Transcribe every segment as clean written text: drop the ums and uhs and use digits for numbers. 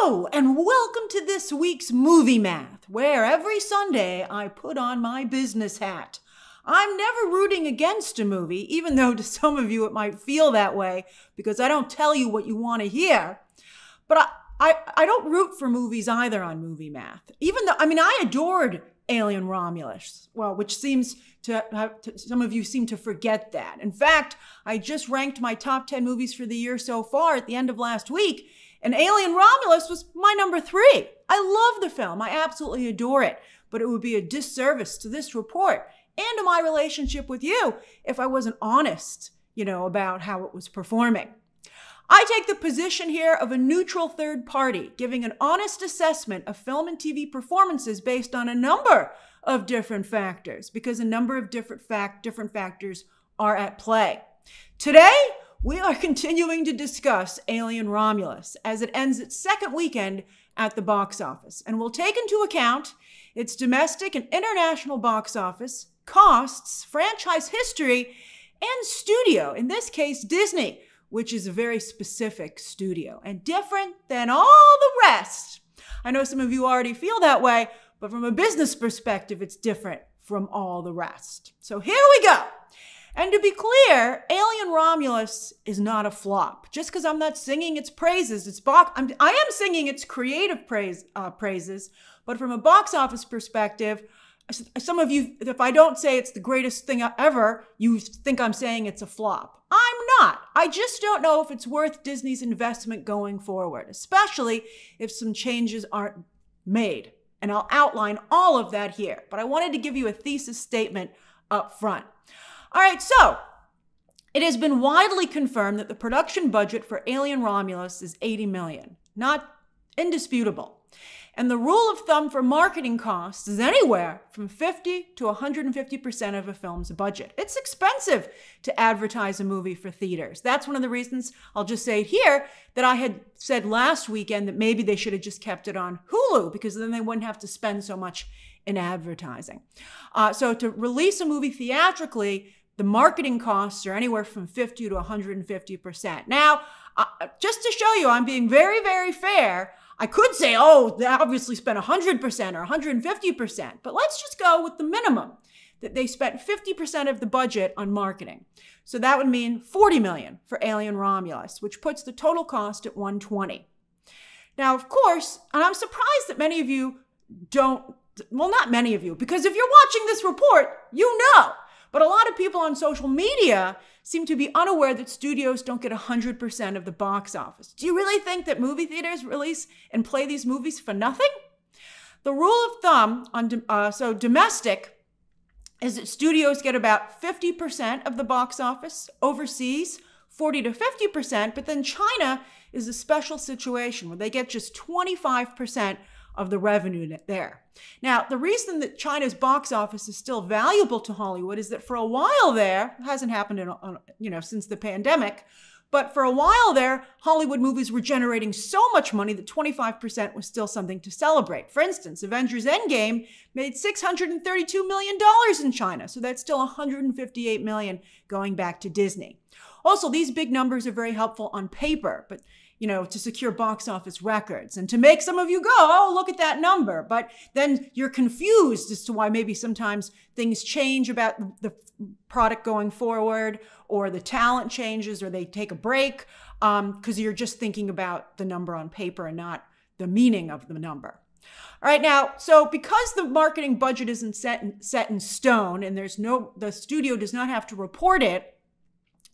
Hello, and welcome to this week's Movie Math, where every Sunday I put on my business hat. I'm never rooting against a movie, even though to some of you it might feel that way, because I don't tell you what you want to hear. But I don't root for movies either on Movie Math. Even though, I adored Alien Romulus, well, which seems to some of you seem to forget that. In fact, I just ranked my top 10 movies for the year so far at the end of last week, and Alien Romulus was my number 3. I love the film. I absolutely adore it, but it would be a disservice to this report and to my relationship with you if I wasn't honest, about how it was performing. I take the position here of a neutral third party, giving an honest assessment of film and TV performances based on a number of different factors, because a number of different factors are at play. Today, we are continuing to discuss Alien Romulus as it ends its second weekend at the box office, and we'll take into account its domestic and international box office, costs, franchise history, and studio, in this case, Disney, which is a very specific studio and different than all the rest. I know some of you already feel that way, but from a business perspective, it's different from all the rest. So here we go. And to be clear, Alien Romulus is not a flop. Just because I'm not singing its praises, I am singing its creative praises, but from a box office perspective, some of you, if I don't say it's the greatest thing ever, you think I'm saying it's a flop. I'm not. I just don't know if it's worth Disney's investment going forward, especially if some changes aren't made. And I'll outline all of that here, but I wanted to give you a thesis statement up front. All right, so it has been widely confirmed that the production budget for Alien Romulus is $80 million, not indisputable. And the rule of thumb for marketing costs is anywhere from 50 to 150% of a film's budget. It's expensive to advertise a movie for theaters. That's one of the reasons, I'll just say it here, that I had said last weekend that maybe they should have just kept it on Hulu, because then they wouldn't have to spend so much in advertising. So to release a movie theatrically, the marketing costs are anywhere from 50 to 150%. Now, just to show you I'm being very, very fair, I could say, oh, they obviously spent 100% or 150%, but let's just go with the minimum, that they spent 50% of the budget on marketing. So that would mean $40 million for Alien Romulus, which puts the total cost at $120. Now, of course, and I'm surprised that many of you don't, well, not many of you, because if you're watching this report, you know. But a lot of people on social media seem to be unaware that studios don't get 100% of the box office. Do you really think that movie theaters release and play these movies for nothing? The rule of thumb on so domestic is that studios get about 50% of the box office, overseas 40 to 50%, but then China is a special situation where they get just 25% of the revenue there. Now, the reason that China's box office is still valuable to Hollywood is that for a while there, it hasn't happened since the pandemic, but for a while there, Hollywood movies were generating so much money that 25% was still something to celebrate. For instance, Avengers Endgame made $632 million in China, so that's still $158 million going back to Disney. Also, these big numbers are very helpful on paper, but to secure box office records and to make some of you go, oh, look at that number. But then you're confused as to why maybe sometimes things change about the product going forward, or the talent changes, or they take a break because you're just thinking about the number on paper and not the meaning of the number. All right, now, so because the marketing budget isn't set in stone and the studio does not have to report it,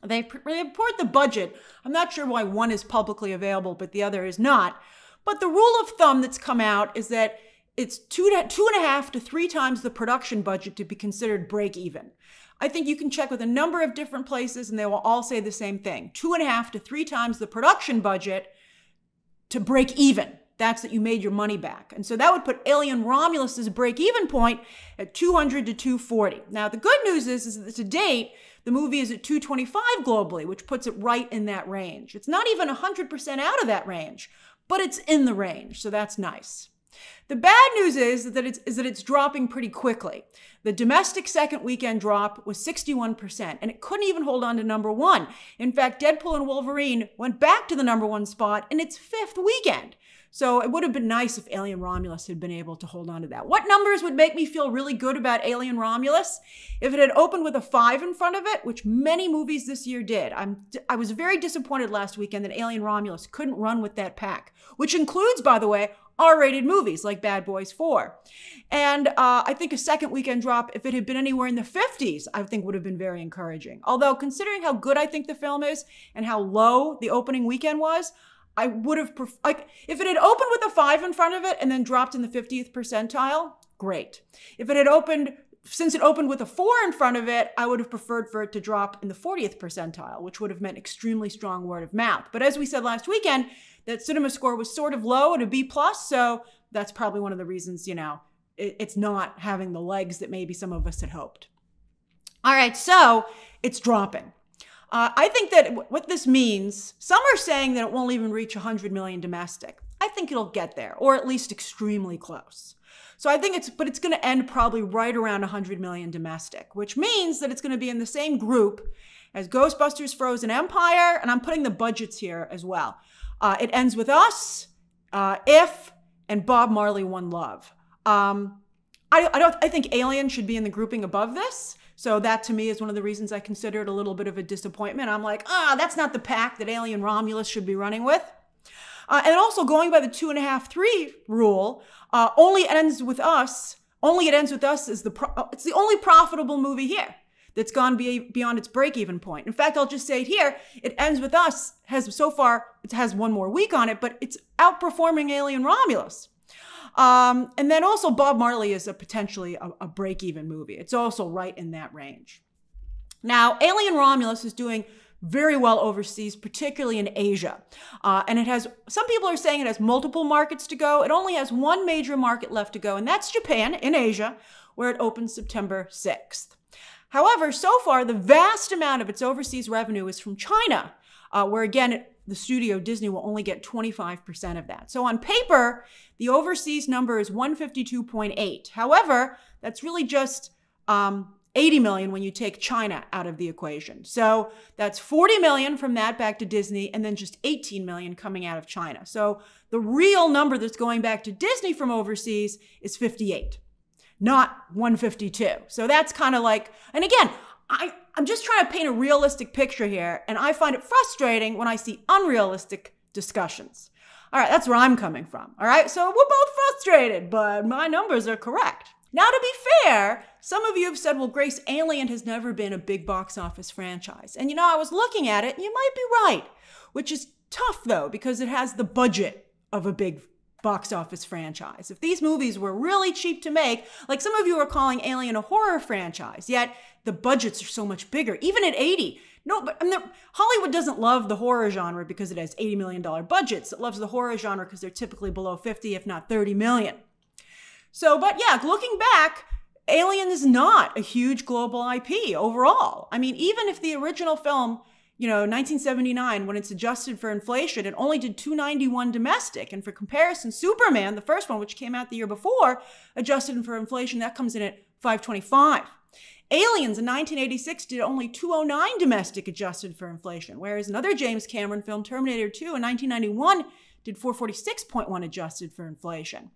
they report the budget. I'm not sure why one is publicly available, but the other is not. But the rule of thumb that's come out is that it's 2.5 to 3 times the production budget to be considered break even. I think you can check with a number of different places and they will all say the same thing. 2.5 to 3 times the production budget to break even. That's that you made your money back. And so that would put Alien Romulus's break-even point at 200 to 240. Now, the good news is that to date, the movie is at 225 globally, which puts it right in that range. It's not even 100% out of that range, but it's in the range, so that's nice. The bad news is that it's dropping pretty quickly. The domestic second weekend drop was 61%, and it couldn't even hold on to number 1. In fact, Deadpool and Wolverine went back to the number 1 spot in its 5th weekend. So it would have been nice if Alien Romulus had been able to hold on to that. What numbers would make me feel really good about Alien Romulus? If it had opened with a 5 in front of it, which many movies this year did. I was very disappointed last weekend that Alien Romulus couldn't run with that pack, which includes, by the way, R-rated movies like Bad Boys 4. And I think a second weekend drop, if it had been anywhere in the 50s, I think would have been very encouraging. Although considering how good I think the film is and how low the opening weekend was, I would have, if it had opened with a 5 in front of it and then dropped in the 50th percentile, great. If it had opened, since it opened with a 4 in front of it, I would have preferred for it to drop in the 40th percentile, which would have meant extremely strong word of mouth. But as we said last weekend, that cinema score was sort of low at a B+, so that's probably one of the reasons, it's not having the legs that maybe some of us had hoped. All right, so it's dropping. I think that what this means, some are saying that it won't even reach 100 million domestic. I think it'll get there, or at least extremely close. So I think it's going to end probably right around 100 million domestic, which means that it's going to be in the same group as Ghostbusters Frozen Empire, and I'm putting the budgets here as well. It ends with Us, If, and Bob Marley One Love. I think Alien should be in the grouping above this. So that to me is one of the reasons I consider it a little bit of a disappointment. I'm like, that's not the pack that Alien Romulus should be running with. And also going by the 2.5, 3 rule, only it ends with Us is it's the only profitable movie here that's gone beyond its break-even point. In fact, I'll just say it here, It Ends With Us it has one more week on it, but it's outperforming Alien Romulus. And then also Bob Marley is potentially a break-even movie. It's also right in that range. Now, Alien Romulus is doing very well overseas, particularly in Asia. And some people are saying it has multiple markets to go. It only has one major market left to go, and that's Japan in Asia, where it opens September 6th. However, so far, the vast amount of its overseas revenue is from China, where again, the studio Disney will only get 25% of that. So on paper, the overseas number is 152.8. However, that's really just 80 million when you take China out of the equation. So that's 40 million from that back to Disney, and then just 18 million coming out of China. So the real number that's going back to Disney from overseas is 58, not 152. So that's kind of like, and again, I'm just trying to paint a realistic picture here, and I find it frustrating when I see unrealistic discussions. All right, that's where I'm coming from. All right, so we're both frustrated, but my numbers are correct. Now, to be fair, some of you have said, well, Grace, Alien has never been a big box office franchise. And I was looking at it, and you might be right, which is tough, though, because it has the budget of a big box office franchise. If these movies were really cheap to make, like some of you are calling Alien a horror franchise, yet the budgets are so much bigger, even at 80. No, but Hollywood doesn't love the horror genre because it has $80 million budgets. It loves the horror genre because they're typically below 50, if not 30 million. So, but yeah, looking back, Alien is not a huge global IP overall. I mean, even if the original film, 1979, when it's adjusted for inflation, it only did 291 domestic. And for comparison, Superman, the first one, which came out the year before, adjusted for inflation, that comes in at 525. Aliens in 1986 did only 209 domestic adjusted for inflation, whereas another James Cameron film, Terminator 2, in 1991 did 446.1 adjusted for inflation.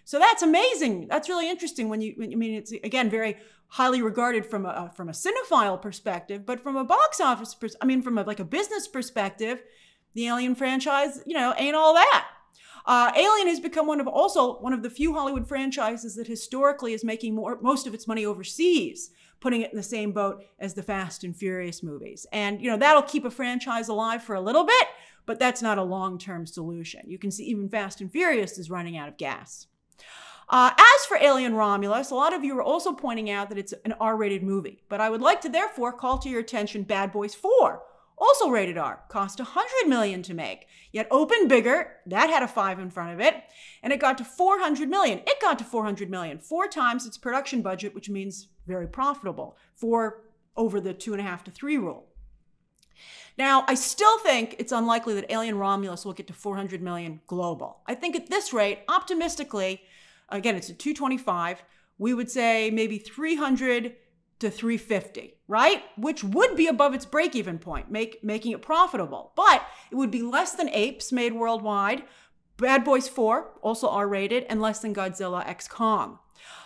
So that's amazing. That's really interesting it's again very highly regarded from a cinephile perspective, but from a box office from a business perspective, the Alien franchise, ain't all that. Alien has become one of the few Hollywood franchises that historically is making most of its money overseas, putting it in the same boat as the Fast and Furious movies. And, that'll keep a franchise alive for a little bit, but that's not a long-term solution. You can see even Fast and Furious is running out of gas. As for Alien Romulus, a lot of you are also pointing out that it's an R-rated movie, but I would like to therefore call to your attention Bad Boys 4, also rated R, cost $100 million to make, yet opened bigger, that had a 5 in front of it, and it got to $400 million. It got to $400 million, 4 times its production budget, which means very profitable, over the 2.5 to 3 rule. Now, I still think it's unlikely that Alien Romulus will get to 400 million global. I think at this rate, optimistically, again, it's at 225, we would say maybe 300 to 350, right? Which would be above its break-even point, making it profitable. But it would be less than Apes made worldwide, Bad Boys 4, also R-rated, and Less Than Godzilla X Kong.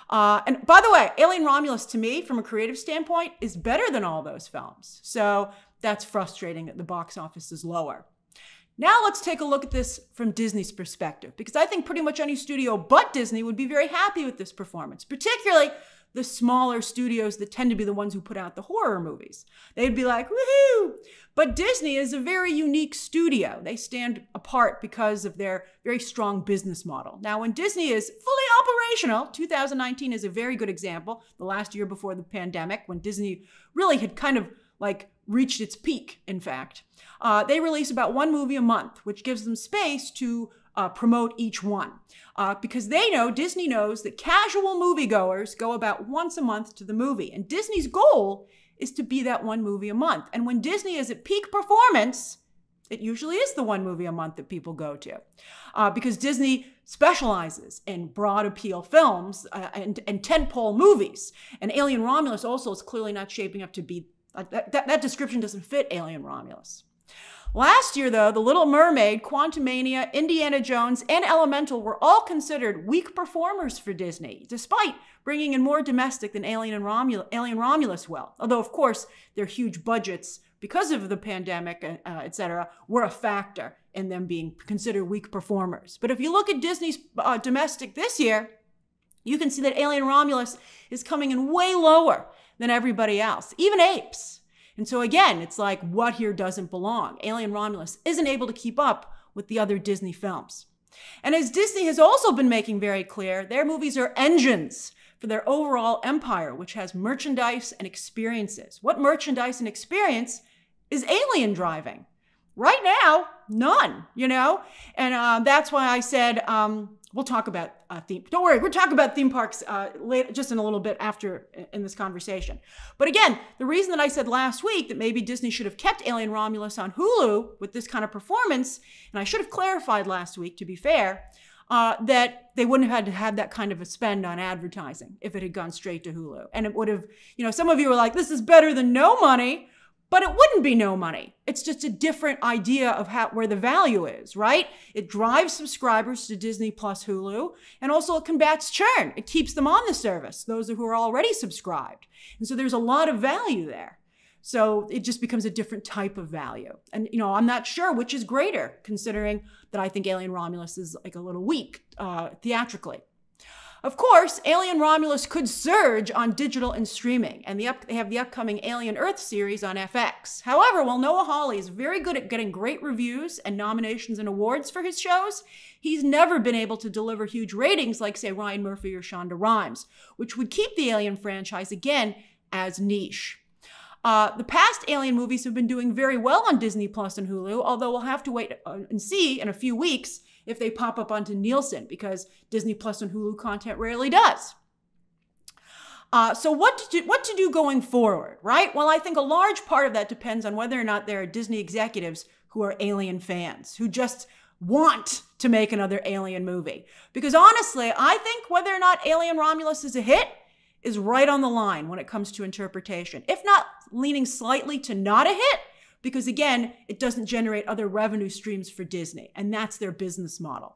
And by the way, Alien Romulus, to me, from a creative standpoint, is better than all those films. So that's frustrating that the box office is lower. Now let's take a look at this from Disney's perspective, because I think pretty much any studio but Disney would be very happy with this performance, particularly the smaller studios that tend to be the ones who put out the horror movies. They'd be like, woohoo! But Disney is a very unique studio. They stand apart because of their very strong business model. Now, when Disney is fully operational, 2019 is a very good example, the last year before the pandemic, when Disney really had kind of like reached its peak, in fact. They release about one movie a month, which gives them space to promote each one. Because Disney knows that casual moviegoers go about once a month to the movie. And Disney's goal is to be that one movie a month. And when Disney is at peak performance, it usually is the one movie a month that people go to. Because Disney specializes in broad appeal films and tentpole movies. And Alien Romulus also is clearly not shaping up to be, that description doesn't fit Alien Romulus. Last year, though, The Little Mermaid, Quantumania, Indiana Jones, and Elemental were all considered weak performers for Disney, despite bringing in more domestic than Alien Romulus will. Although, of course, their huge budgets, because of the pandemic, etc., were a factor in them being considered weak performers. But if you look at Disney's domestic this year, you can see that Alien Romulus is coming in way lower than everybody else, even Apes. And so again, it's like, what here doesn't belong? Alien Romulus isn't able to keep up with the other Disney films. And as Disney has also been making very clear, their movies are engines for their overall empire, which has merchandise and experiences. What merchandise and experience is Alien driving? Right now, none, And that's why I said, we'll talk about theme. Don't worry, we'll talk about theme parks later, just in a little bit after in this conversation. But again, the reason that I said last week that maybe Disney should have kept Alien Romulus on Hulu with this kind of performance, and I should have clarified last week, to be fair, that they wouldn't have had to have that kind of a spend on advertising if it had gone straight to Hulu. And it would have, some of you were like, this is better than no money. But it wouldn't be no money. It's just a different idea of where the value is, right? It drives subscribers to Disney Plus Hulu, and also it combats churn. It keeps them on the service, those who are already subscribed. And so there's a lot of value there. So it just becomes a different type of value. And, I'm not sure which is greater, considering that I think Alien Romulus is like a little weak theatrically. Of course, Alien Romulus could surge on digital and streaming, and they have the upcoming Alien Earth series on FX. However, while Noah Hawley is very good at getting great reviews and nominations and awards for his shows, he's never been able to deliver huge ratings like, say, Ryan Murphy or Shonda Rhimes, which would keep the Alien franchise, again, as niche. The past Alien movies have been doing very well on Disney Plus and Hulu, although we'll have to wait and see in a few weeks if they pop up onto Nielsen, because Disney Plus and Hulu content rarely does. So what to do going forward, right? Well, I think a large part of that depends on whether or not there are Disney executives who are Alien fans, who just want to make another Alien movie. Because honestly, I think whether or not Alien Romulus is a hit is right on the line when it comes to interpretation, if not leaning slightly to not a hit, because again, it doesn't generate other revenue streams for Disney, and that's their business model.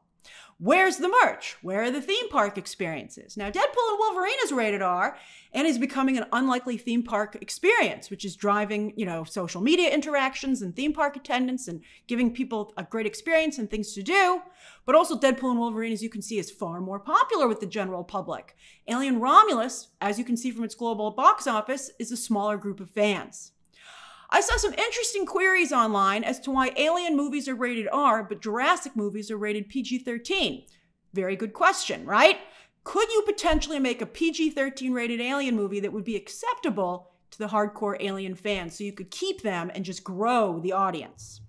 Where's the merch? Where are the theme park experiences? Now, Deadpool and Wolverine is rated R and is becoming an unlikely theme park experience, which is driving, social media interactions and theme park attendance and giving people a great experience and things to do. But also Deadpool and Wolverine, as you can see, is far more popular with the general public. Alien Romulus, as you can see from its global box office, is a smaller group of fans. I saw some interesting queries online as to why Alien movies are rated R, but Jurassic movies are rated PG-13. Very good question, right? Could you potentially make a PG-13 rated Alien movie that would be acceptable to the hardcore Alien fans so you could keep them and just grow the audience?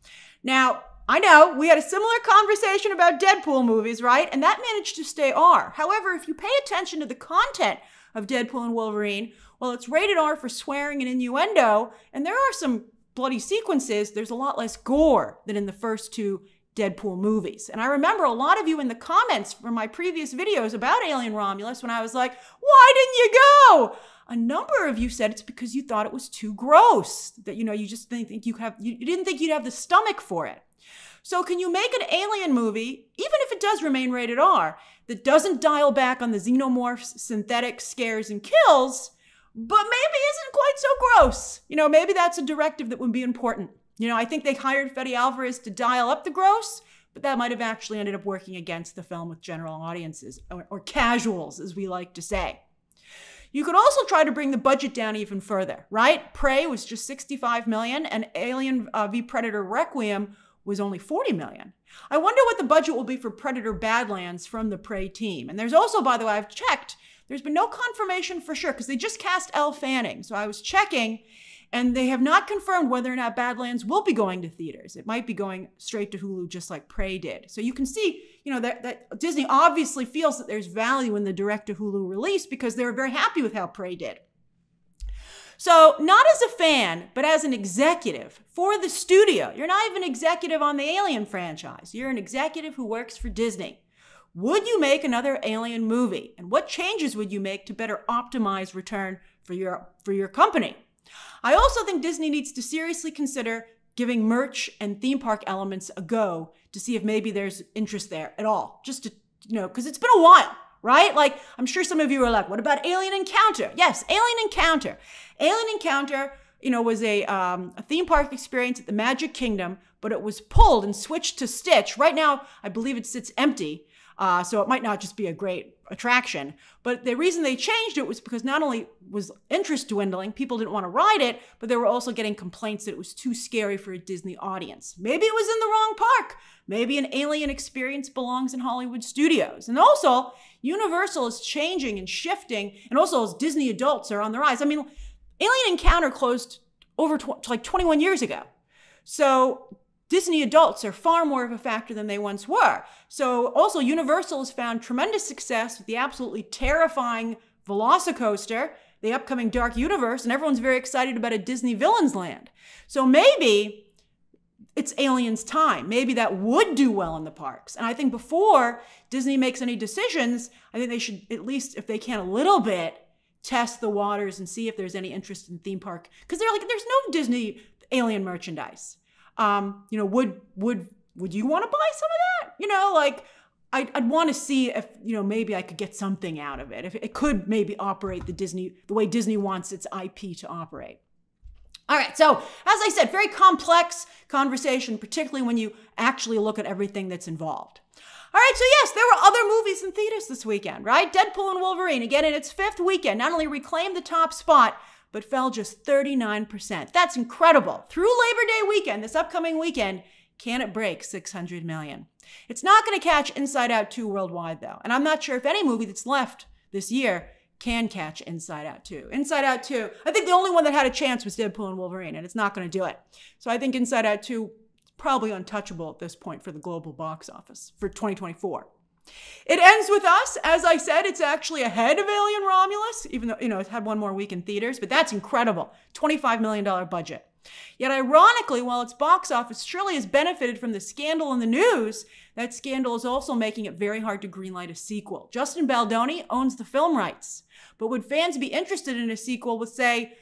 Now, I know we had a similar conversation about Deadpool movies, right? And that managed to stay R. However, if you pay attention to the content of Deadpool and Wolverine, well, it's rated R for swearing and innuendo, and there are some bloody sequences. There's a lot less gore than in the first two Deadpool movies. And I remember a lot of you in the comments from my previous videos about Alien Romulus when I was like, why didn't you go? A number of you said it's because you thought it was too gross, that, you just didn't think you didn't think you'd have the stomach for it. So can you make an Alien movie, even if it does remain rated R, that doesn't dial back on the xenomorphs, synthetic scares, and kills, but maybe isn't quite so gross? You know, maybe that's a directive that would be important. You know, I think they hired Fede Alvarez to dial up the gross, but that might have actually ended up working against the film with general audiences, or casuals, as we like to say. You could also try to bring the budget down even further, right? Prey was just $65 million, and Alien v Predator Requiem was only $40 million. I wonder what the budget will be for Predator Badlands from the Prey team. And there's also, by the way, I've checked, there's been no confirmation for sure, because they just cast Elle Fanning. So I was checking, and they have not confirmed whether or not Badlands will be going to theaters. It might be going straight to Hulu, just like Prey did. So you can see, you know, that Disney obviously feels that there's value in the direct-to-Hulu release because they were very happy with how Prey did. So not as a fan, but as an executive for the studio. You're not even an executive on the Alien franchise. You're an executive who works for Disney. Would you make another Alien movie? And what changes would you make to better optimize return for your company? I also think Disney needs to seriously consider giving merch and theme park elements a go to see if maybe there's interest there at all. Just to, you know, because it's been a while, right? Like, I'm sure some of you are like, what about Alien Encounter? Yes, Alien Encounter. Alien Encounter, you know, was a theme park experience at the Magic Kingdom, but it was pulled and switched to Stitch. Right now, I believe it sits empty. So it might not just be a great attraction. But the reason they changed it was because not only was interest dwindling, people didn't want to ride it, but they were also getting complaints that it was too scary for a Disney audience. Maybe it was in the wrong park. Maybe an Alien experience belongs in Hollywood studios. And also, Universal is changing and shifting, and also as Disney adults are on the rise. I mean, Alien Encounter closed over like 21 years ago. So Disney adults are far more of a factor than they once were. So also Universal has found tremendous success with the absolutely terrifying Velocicoaster, the upcoming Dark Universe, and everyone's very excited about a Disney Villains Land. So maybe it's Aliens time. Maybe that would do well in the parks. And I think before Disney makes any decisions, I think they should, at least if they can a little bit, test the waters and see if there's any interest in theme park. Because they're like, there's no Disney Alien merchandise. You know, would you want to buy some of that? You know, like I'd want to see if, you know, maybe I could get something out of it. If it could maybe operate the way Disney wants its IP to operate. All right, so as I said, very complex conversation, particularly when you actually look at everything that's involved. All right, so yes, there were other movies in theaters this weekend, right? Deadpool and Wolverine, again, in its 5th weekend, not only reclaimed the top spot, but fell just 39%. That's incredible. Through Labor Day weekend, this upcoming weekend, can it break 600 million? It's not going to catch Inside Out 2 worldwide, though. And I'm not sure if any movie that's left this year can catch Inside Out 2. Inside Out 2, I think the only one that had a chance was Deadpool and Wolverine, and it's not going to do it. So I think Inside Out 2 is probably untouchable at this point for the global box office for 2024. It ends with Us. As I said, it's actually ahead of Alien Romulus, even though, you know, it's had one more week in theaters, but that's incredible. $25 million budget. Yet ironically, while its box office surely has benefited from the scandal in the news, that scandal is also making it very hard to greenlight a sequel. Justin Baldoni owns the film rights. But would fans be interested in a sequel with, say,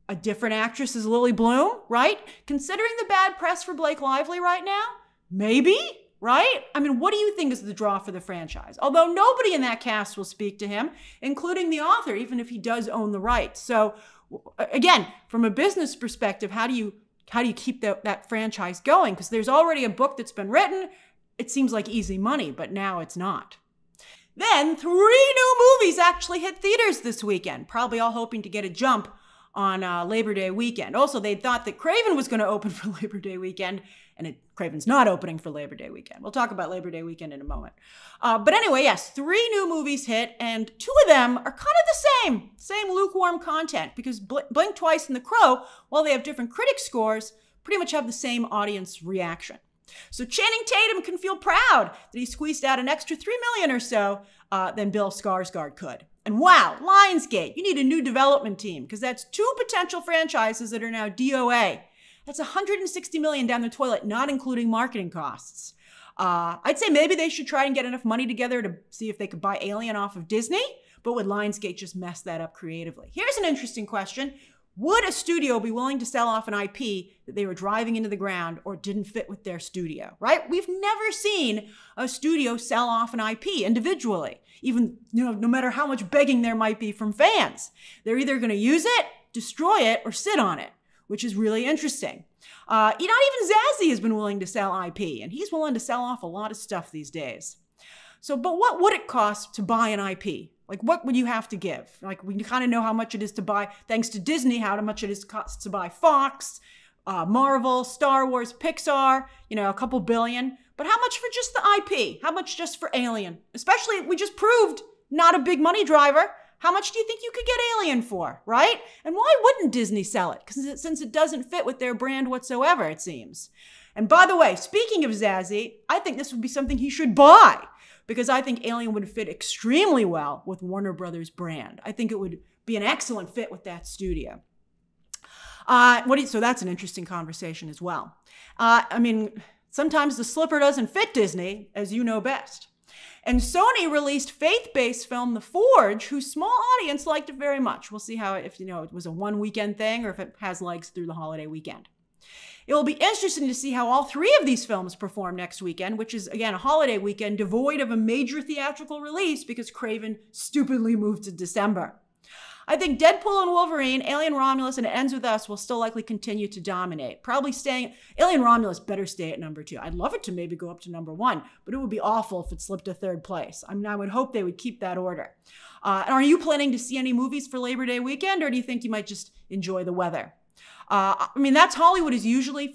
a different actress as Lily Bloom, right? Considering the bad press for Blake Lively right now, maybe? Right? I mean, what do you think is the draw for the franchise? Although nobody in that cast will speak to him, including the author, even if he does own the rights. So again, from a business perspective, how do you keep that franchise going? Because there's already a book that's been written. It seems like easy money, but now it's not. Then 3 new movies actually hit theaters this weekend, probably all hoping to get a jump on Labor Day weekend. Also, they thought that Craven was going to open for Labor Day weekend, and Craven's not opening for Labor Day weekend. We'll talk about Labor Day weekend in a moment. But anyway, yes, 3 new movies hit, and 2 of them are kind of the same lukewarm content, because Blink Twice and The Crow, while they have different critic scores, pretty much have the same audience reaction. So Channing Tatum can feel proud that he squeezed out an extra $3 million or so than Bill Skarsgård could. And wow, Lionsgate, you need a new development team, because that's 2 potential franchises that are now DOA. That's $160 million down the toilet, not including marketing costs. I'd say maybe they should try and get enough money together to see if they could buy Alien off of Disney, but would Lionsgate just mess that up creatively? Here's an interesting question. Would a studio be willing to sell off an IP that they were driving into the ground or didn't fit with their studio, right? We've never seen a studio sell off an IP individually, even, no matter how much begging there might be from fans. They're either going to use it, destroy it, or sit on it, which is really interesting. Not even Zazie has been willing to sell IP, and he's willing to sell off a lot of stuff these days. So, but what would it cost to buy an IP? Like, what would you have to give? Like, we kind of know how much it is to buy, thanks to Disney, how much it is costs to buy Fox, Marvel, Star Wars, Pixar, a couple billion. But how much for just the IP? How much just for Alien? Especially, we just proved not a big money driver. How much do you think you could get Alien for, right? And why wouldn't Disney sell it? Since it doesn't fit with their brand whatsoever, it seems. And by the way, speaking of Zazie, I think this would be something he should buy, because I think Alien would fit extremely well with Warner Brothers brand. I think it would be an excellent fit with that studio. So that's an interesting conversation as well. Sometimes the slipper doesn't fit Disney, as you know best. And Sony released faith-based film The Forge, whose small audience liked it very much. We'll see how, if it was a one weekend thing or if it has legs through the holiday weekend. It will be interesting to see how all three of these films perform next weekend, which is, again, a holiday weekend devoid of a major theatrical release because Craven stupidly moved to December. I think Deadpool and Wolverine, Alien Romulus, and It Ends With Us will still likely continue to dominate. Probably Alien Romulus better stay at number 2. I'd love it to maybe go up to number 1, but it would be awful if it slipped to 3rd place. I would hope they would keep that order. And are you planning to see any movies for Labor Day weekend, or do you think you might just enjoy the weather? That's Hollywood is usually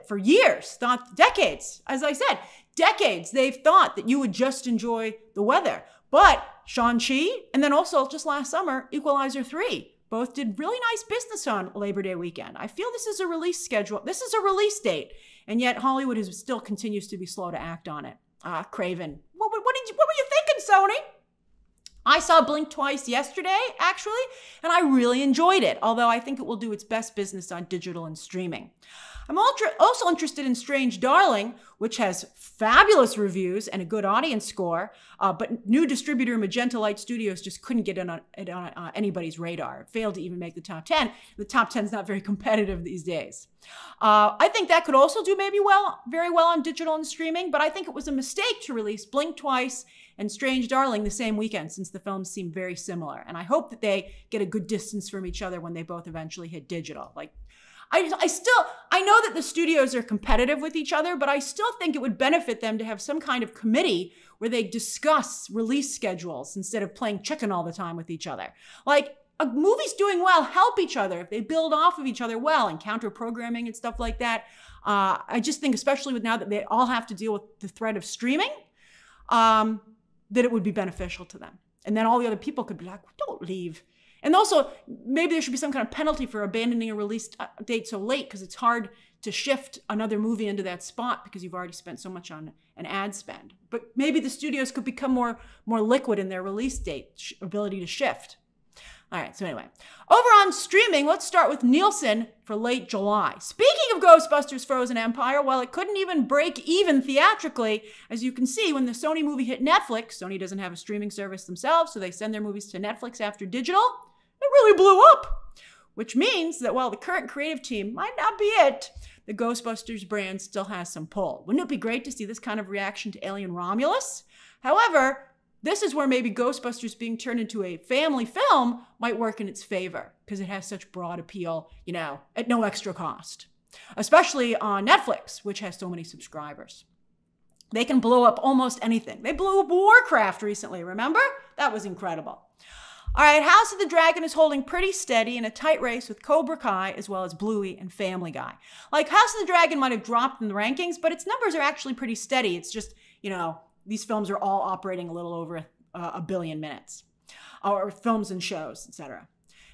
for years, decades. As I said, decades, they've thought that you would just enjoy the weather. But Shang-Chi, and then also just last summer, Equalizer 3, both did really nice business on Labor Day weekend. I feel this is a release schedule. This is a release date, and yet Hollywood still continues to be slow to act on it. Craven. What were you thinking, Sony? I saw Blink Twice yesterday, actually, and I really enjoyed it, although I think it will do its best business on digital and streaming. I'm also interested in Strange Darling, which has fabulous reviews and a good audience score, but new distributor Magenta Light Studios just couldn't get it on anybody's radar. It failed to even make the top 10. The top 10 is not very competitive these days. I think that could also do very well on digital and streaming, but I think it was a mistake to release Blink Twice and Strange Darling the same weekend, since the films seem very similar. And I hope that they get a good distance from each other when they both eventually hit digital. I know that the studios are competitive with each other, but I still think it would benefit them to have some kind of committee where they discuss release schedules instead of playing chicken all the time with each other. Like, a movie's doing well, help each other if they build off of each other well, and counter programming and stuff like that. I just think, especially with now that they all have to deal with the threat of streaming, that it would be beneficial to them. And then all the other people could be like, don't leave. And also, maybe there should be some kind of penalty for abandoning a release date so late, because it's hard to shift another movie into that spot because you've already spent so much on an ad spend. But maybe the studios could become more liquid in their release date ability to shift. All right, so anyway, over on streaming, let's start with Nielsen for late July. Speaking of Ghostbusters Frozen Empire, while it couldn't even break even theatrically, as you can see, when the Sony movie hit Netflix, Sony doesn't have a streaming service themselves, so they send their movies to Netflix after digital, it really blew up. Which means that while the current creative team might not be it, the Ghostbusters brand still has some pull. Wouldn't it be great to see this kind of reaction to Alien Romulus? However, this is where maybe Ghostbusters being turned into a family film might work in its favor, because it has such broad appeal, at no extra cost. Especially on Netflix, which has so many subscribers. They can blow up almost anything. They blew up Warcraft recently, remember? That was incredible. All right, House of the Dragon is holding pretty steady in a tight race with Cobra Kai, as well as Bluey and Family Guy. Like, House of the Dragon might have dropped in the rankings, but its numbers are actually pretty steady. It's just, these films are all operating a little over a billion minutes, or films and shows, etc.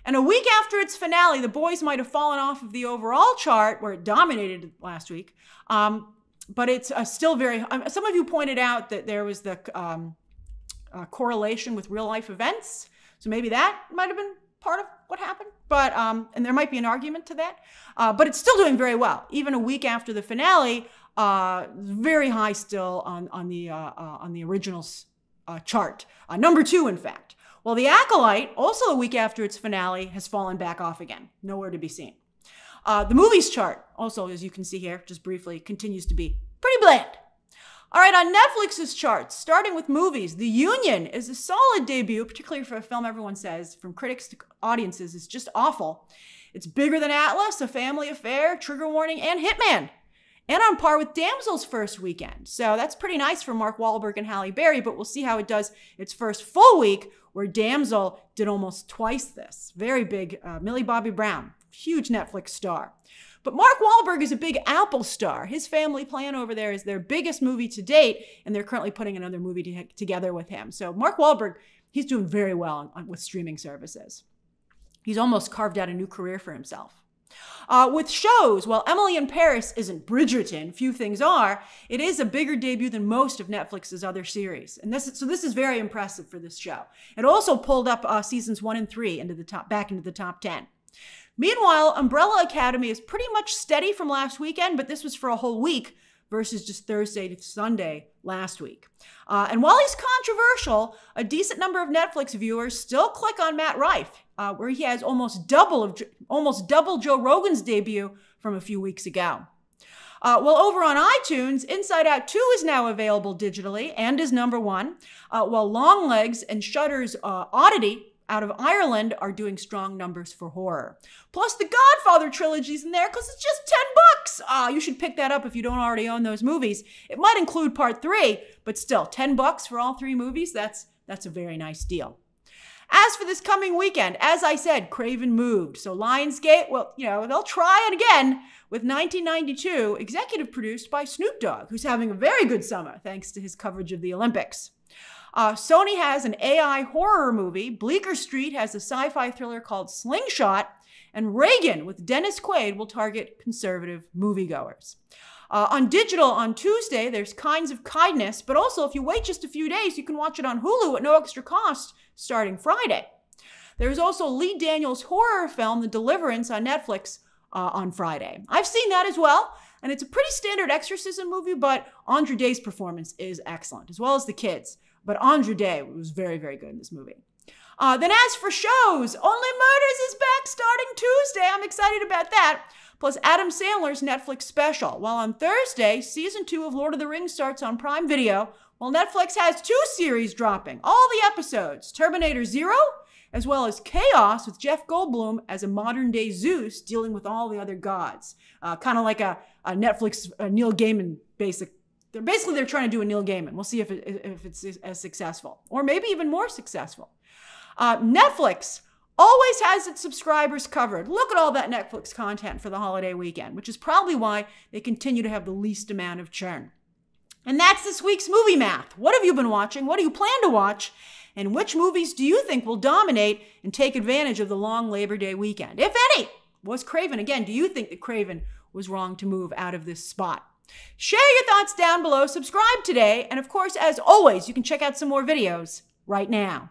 And a week after its finale, The Boys might have fallen off of the overall chart, where it dominated last week, but it's still very, some of you pointed out that there was the correlation with real life events. So maybe that might have been part of what happened, but and there might be an argument to that. But it's still doing very well, even a week after the finale. Very high still on the originals chart, number 2 in fact. Well, The Acolyte, also a week after its finale, has fallen back off again. Nowhere to be seen. The movies chart, also, as you can see here, just briefly, continues to be pretty bland. All right, on Netflix's charts, starting with movies, The Union is a solid debut, particularly for a film everyone says, from critics to audiences, is just awful. It's bigger than Atlas, A Family Affair, Trigger Warning, and Hitman. And on par with Damsel's first weekend. So that's pretty nice for Mark Wahlberg and Halle Berry, but we'll see how it does its first full week, where Damsel did almost twice this. Very big, Millie Bobby Brown, huge Netflix star. But Mark Wahlberg is a big Apple star. His Family Plan over there is their biggest movie to date, and they're currently putting another movie together with him. So Mark Wahlberg, he's doing very well with streaming services. He's almost carved out a new career for himself. With shows, while Emily in Paris isn't Bridgerton, few things are, it is a bigger debut than most of Netflix's other series. And this is very impressive for this show. It also pulled up seasons 1 and 3 back into the top 10. Meanwhile, Umbrella Academy is pretty much steady from last weekend, but this was for a whole week versus just Thursday to Sunday last week. And while he's controversial, a decent number of Netflix viewers still click on Matt Rife, where he has almost double Joe Rogan's debut from a few weeks ago. Well, over on iTunes, Inside Out 2 is now available digitally and is #1, while Longlegs and Shudder's Oddity out of Ireland are doing strong numbers for horror. Plus, the Godfather trilogy's in there because it's just $10. You should pick that up if you don't already own those movies. It might include part 3, but still, $10 for all 3 movies, that's a very nice deal. As for this coming weekend, as I said, Craven moved. So Lionsgate, well, they'll try it again with 1992, executive produced by Snoop Dogg, who's having a very good summer thanks to his coverage of the Olympics. Sony has an AI horror movie. Bleecker Street has a sci-fi thriller called Slingshot. And Reagan with Dennis Quaid will target conservative moviegoers. On digital on Tuesday, there's Kinds of Kindness, but also if you wait just a few days, you can watch it on Hulu at no extra cost starting Friday. There's also Lee Daniels' horror film, The Deliverance, on Netflix on Friday. I've seen that as well, and it's a pretty standard exorcism movie, but Andra Day's performance is excellent, as well as the kids. But Andra Day was very, very good in this movie. Then as for shows, Only Murders is back starting Tuesday. I'm excited about that. Plus Adam Sandler's Netflix special. While on Thursday, season 2 of Lord of the Rings starts on Prime Video, while Netflix has 2 series dropping, all the episodes, Terminator Zero, as well as Chaos with Jeff Goldblum as a modern-day Zeus dealing with all the other gods. Kind of like a Netflix Neil Gaiman basic. They're trying to do a Neil Gaiman. We'll see if it's as successful, or maybe even more successful. Netflix always has its subscribers covered. Look at all that Netflix content for the holiday weekend, which is probably why they continue to have the least amount of churn. And that's this week's Movie Math. What have you been watching? What do you plan to watch? And which movies do you think will dominate and take advantage of the long Labor Day weekend? If any, was Craven, again, do you think that Craven was wrong to move out of this spot? Share your thoughts down below, subscribe today, and of course, as always, you can check out some more videos right now.